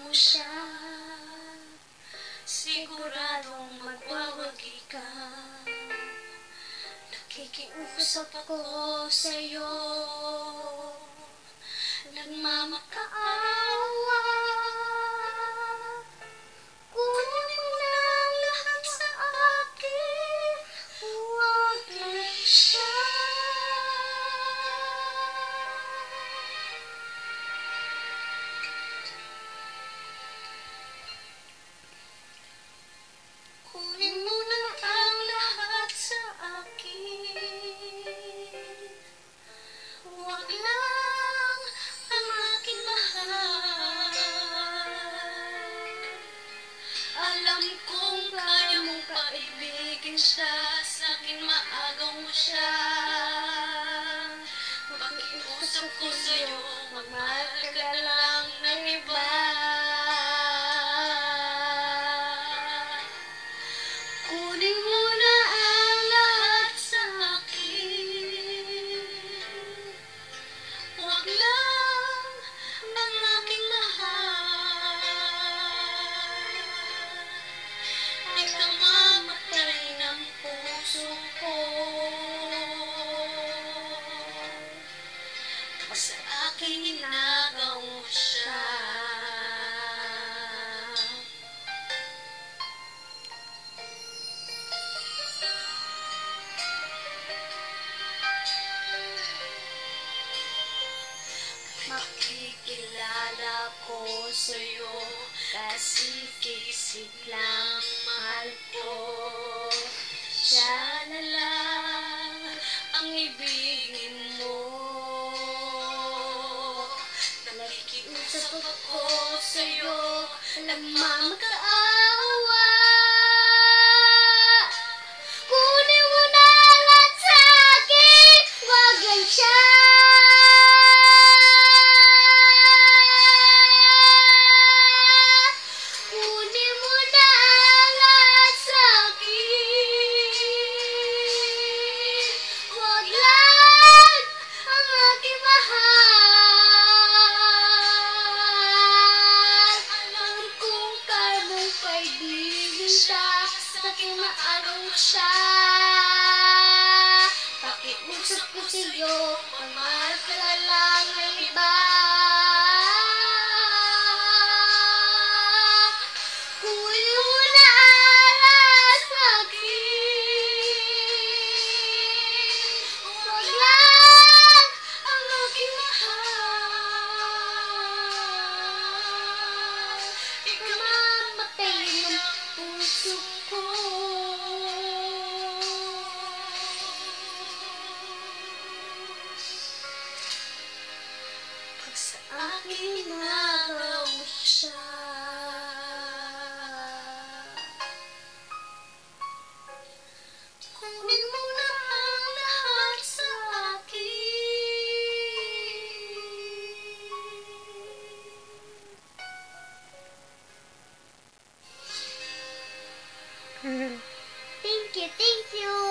mo siya, siguradong magwawagi ka. Nakikiusap ako sa'yo, nagmamakaawa. Kunin mo na ang lahat sa akin, huwag lang siya. Kunin mo na ang lahat sa akin, huwag lang ang aking mahal. Alam kong kaya mong paibigin siya, sa'kin maagaw mo siya. Pakiusap ko sa'yo, magmahal ka lang ng iba. Kunin mo na ang lahat sa akin, huwag lang ang aking mahal. Ikaw mamatay ng puso ko, pag sa akin inagaw mo siya. Makikilala ko sa'yo kasi kisig lang mahal ko. Siya na lang ang ibigin mo. Nakikiusap ako sa'yo, nagmamakaawa. Kunin mo na lahat sa akin, huwag lang siya. Kunin mo na lahat sa akin, huwag lang ang aking mahal. Alam kong kaya mong paibigin siya, sa'kin maagaw mo siya. Pakiusap ko sa'yo, magmahal ka na lang ng iba. Kunin mo na ang lahat sa akin, huwag lang ang aking mahal. Ikaw mamatay ng puso ko, pag sa akin inagaw mo siya. Kunin mo na ang lahat sa akin. Thank you, thank you.